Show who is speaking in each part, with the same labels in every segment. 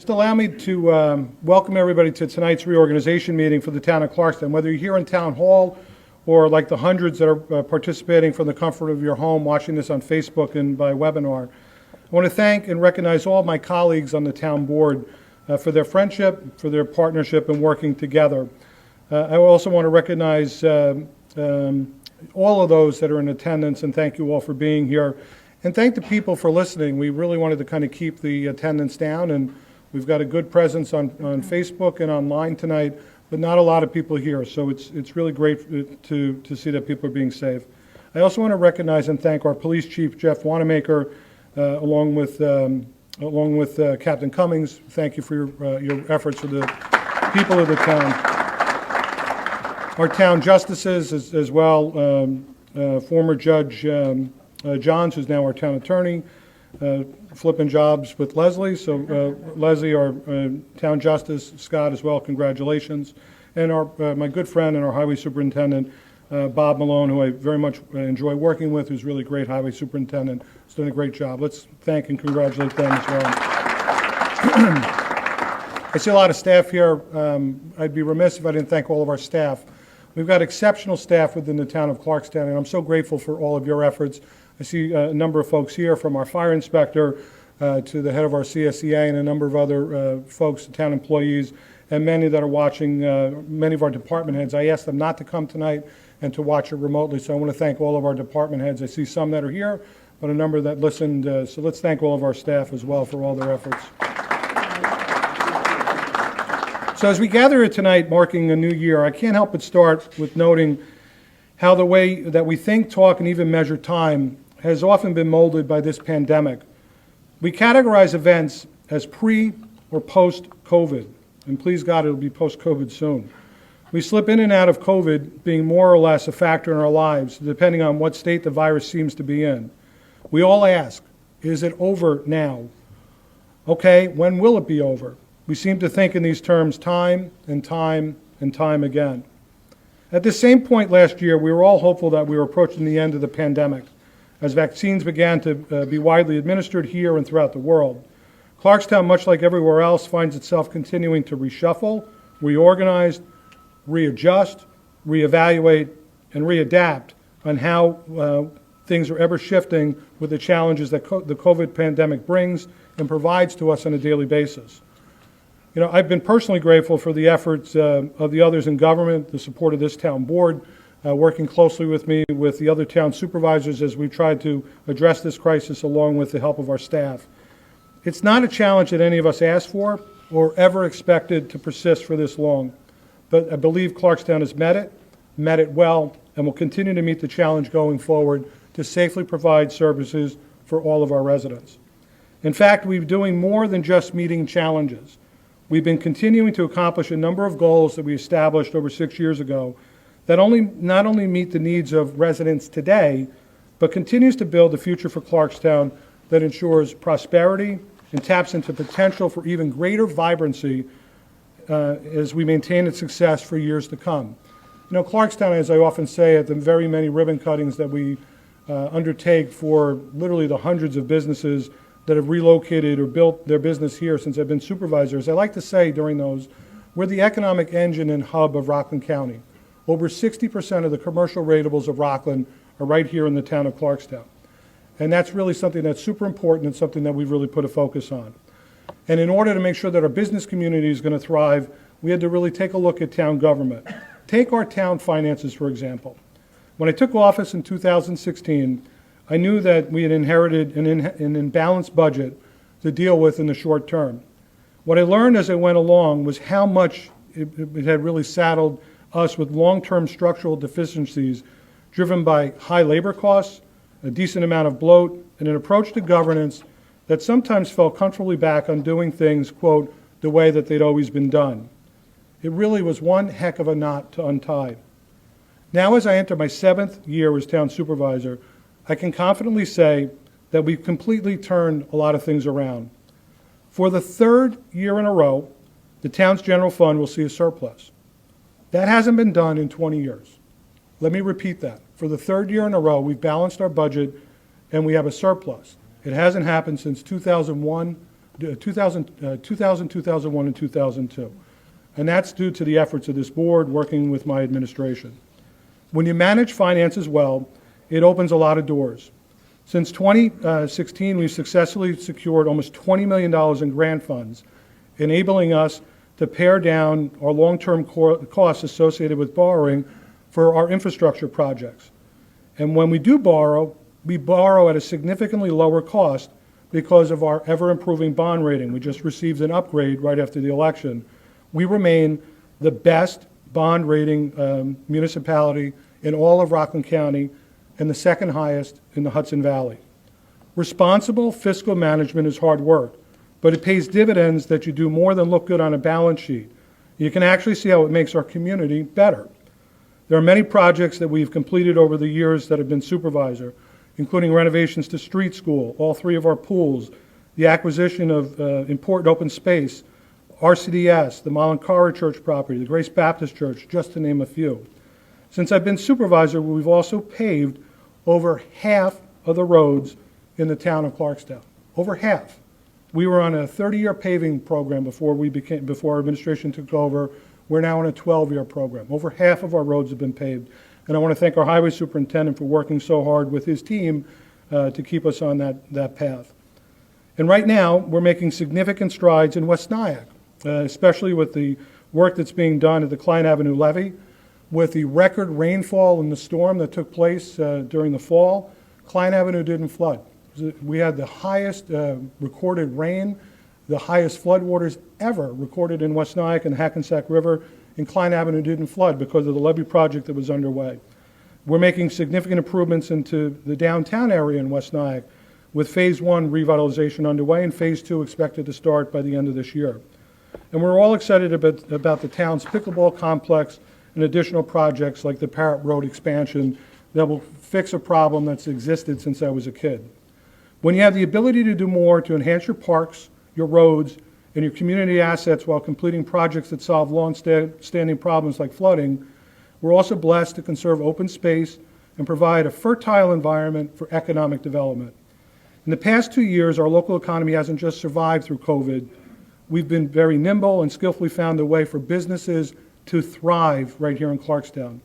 Speaker 1: Just allow me to welcome everybody to tonight's reorganization meeting for the town of Clarkstown. Whether you're here in Town Hall or like the hundreds that are participating from the comfort of your home, watching this on Facebook and by webinar, I want to thank and recognize all my colleagues on the town board for their friendship, for their partnership and working together. I also want to recognize all of those that are in attendance and thank you all for being here. And thank the people for listening. We really wanted to kind of keep the attendance down, and we've got a good presence on Facebook and online tonight, but not a lot of people here. So it's really great to see that people are being safe. I also want to recognize and thank our Police Chief, Jeff Wanamaker, along with Captain Cummings. Thank you for your efforts for the people of the town. Our town justices as well, former Judge Johns, who's now our town attorney, flipping jobs with Leslie. So Leslie, our town justice, Scott as well, congratulations. And my good friend and our highway superintendent, Bob Malone, who I very much enjoy working with, who's really a great highway superintendent, has done a great job. Let's thank and congratulate them as well. I see a lot of staff here. I'd be remiss if I didn't thank all of our staff. We've got exceptional staff within the town of Clarkstown, and I'm so grateful for all of your efforts. I see a number of folks here, from our fire inspector to the head of our CSEA and a number of other folks, town employees, and many that are watching, many of our department heads. I asked them not to come tonight and to watch it remotely, so I want to thank all of our department heads. I see some that are here, but a number that listened, so let's thank all of our staff as well for all their efforts. So as we gather here tonight, marking a new year, I can't help but start with noting how the way that we think, talk, and even measure time has often been molded by this pandemic. We categorize events as pre or post-COVID, and please God, it'll be post-COVID soon. We slip in and out of COVID being more or less a factor in our lives, depending on what state the virus seems to be in. We all ask, is it over now? Okay, when will it be over? We seem to think in these terms time and time and time again. At the same point last year, we were all hopeful that we were approaching the end of the pandemic, as vaccines began to be widely administered here and throughout the world. Clarkstown, much like everywhere else, finds itself continuing to reshuffle, reorganize, readjust, reevaluate, and readapt on how things are ever shifting with the challenges that the COVID pandemic brings and provides to us on a daily basis. You know, I've been personally grateful for the efforts of the others in government, the support of this town board, working closely with me, with the other town supervisors as we've tried to address this crisis along with the help of our staff. It's not a challenge that any of us asked for or ever expected to persist for this long, but I believe Clarkstown has met it well, and will continue to meet the challenge going forward to safely provide services for all of our residents. In fact, we're doing more than just meeting challenges. We've been continuing to accomplish a number of goals that we established over 6 years ago that not only meet the needs of residents today, but continues to build a future for Clarkstown that ensures prosperity and taps into potential for even greater vibrancy as we maintain its success for years to come. You know, Clarkstown, as I often say at the very many ribbon cuttings that we undertake for literally the hundreds of businesses that have relocated or built their business here since I've been supervisor, as I like to say during those, we're the economic engine and hub of Rockland County. Over 60% of the commercial ratables of Rockland are right here in the town of Clarkstown. And that's really something that's super important and something that we've really put a focus on. And in order to make sure that our business community is going to thrive, we had to really take a look at town government. Take our town finances, for example. When I took office in 2016, I knew that we had inherited an imbalanced budget to deal with in the short term. What I learned as I went along was how much it had really saddled us with long-term structural deficiencies driven by high labor costs, a decent amount of bloat, and an approach to governance that sometimes fell comfortably back on doing things, quote, the way that they'd always been done. It really was one heck of a knot to untie. Now, as I enter my 7th year as town supervisor, I can confidently say that we've completely turned a lot of things around. For the 3rd year in a row, the town's general fund will see a surplus. That hasn't been done in 20 years. Let me repeat that. For the 3rd year in a row, we've balanced our budget and we have a surplus. It hasn't happened since 2001, 2001, and 2002. And that's due to the efforts of this board working with my administration. When you manage finances well, it opens a lot of doors. Since 2016, we've successfully secured almost $20 million in grant funds, enabling us to pare down our long-term costs associated with borrowing for our infrastructure projects. And when we do borrow, we borrow at a significantly lower cost because of our ever-improving bond rating. We just received an upgrade right after the election. We remain the best bond rating municipality in all of Rockland County and the second highest in the Hudson Valley. Responsible fiscal management is hard work, but it pays dividends that you do more than look good on a balance sheet. You can actually see how it makes our community better. There are many projects that we've completed over the years that have been supervisor, including renovations to street school, all 3 of our pools, the acquisition of important open space, RCDS, the Malankara Church property, the Grace Baptist Church, just to name a few. Since I've been supervisor, we've also paved over half of the roads in the town of Clarkstown. Over half. We were on a 30-year paving program before our administration took over. We're now on a 12-year program. Over half of our roads have been paved. And I want to thank our highway superintendent for working so hard with his team to keep us on that path. And right now, we're making significant strides in West Nyack, especially with the work that's being done at the Klein Avenue levee. With the record rainfall and the storm that took place during the fall, Klein Avenue didn't flood. We had the highest recorded rain, the highest floodwaters ever recorded in West Nyack and the Hackensack River, and Klein Avenue didn't flood because of the levee project that was underway. We're making significant improvements into the downtown area in West Nyack with Phase 1 revitalization underway and Phase 2 expected to start by the end of this year. And we're all excited about the town's pickleball complex and additional projects like the Parrott Road expansion that will fix a problem that's existed since I was a kid. When you have the ability to do more to enhance your parks, your roads, and your community assets while completing projects that solve long-standing problems like flooding, we're also blessed to conserve open space and provide a fertile environment for economic development. In the past 2 years, our local economy hasn't just survived through COVID. We've been very nimble and skillfully found a way for businesses to thrive right here in Clarkstown.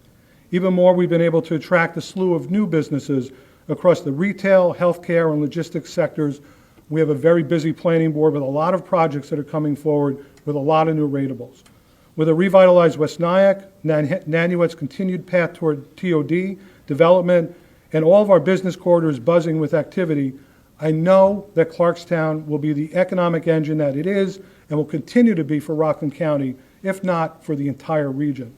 Speaker 1: Even more, we've been able to attract a slew of new businesses across the retail, healthcare, and logistics sectors. We have a very busy planning board with a lot of projects that are coming forward with a lot of new ratables. With a revitalized West Nyack, Nanuet's continued path toward TOD development, and all of our business corridors buzzing with activity, I know that Clarkstown will be the economic engine that it is and will continue to be for Rockland County, if not for the entire region.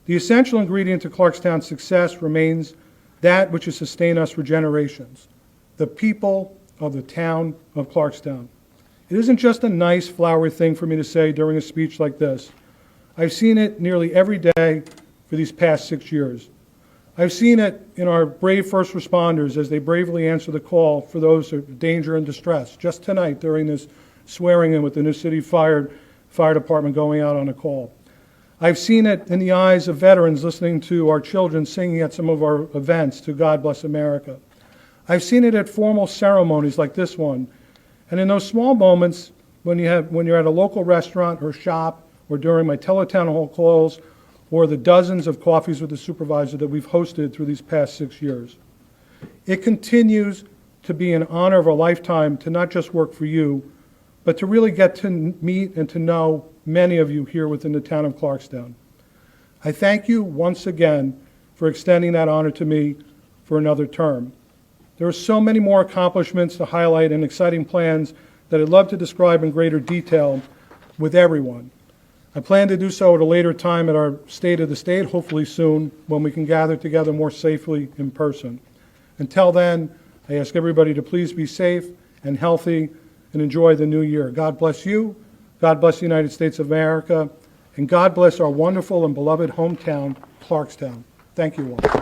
Speaker 1: The essential ingredient to Clarkstown's success remains that which has sustained us for generations, the people of the town of Clarkstown. It isn't just a nice, flowery thing for me to say during a speech like this. I've seen it nearly every day for these past 6 years. I've seen it in our brave first responders as they bravely answer the call for those in danger and distress. Just tonight during this swearing in with the New City Fire Department going out on a call. I've seen it in the eyes of veterans listening to our children singing at some of our events to God Bless America. I've seen it at formal ceremonies like this one. And in those small moments when you're at a local restaurant or shop or during my teletown hall calls or the dozens of coffees with the supervisor that we've hosted through these past 6 years. It continues to be an honor of a lifetime to not just work for you, but to really get to meet and to know many of you here within the town of Clarkstown. I thank you once again for extending that honor to me for another term. There are so many more accomplishments to highlight and exciting plans that I'd love to describe in greater detail with everyone. I plan to do so at a later time at our State of the State, hopefully soon, when we can gather together more safely in person. Until then, I ask everybody to please be safe and healthy and enjoy the new year. God bless you, God bless the United States of America, and God bless our wonderful and beloved hometown, Clarkstown. Thank you all.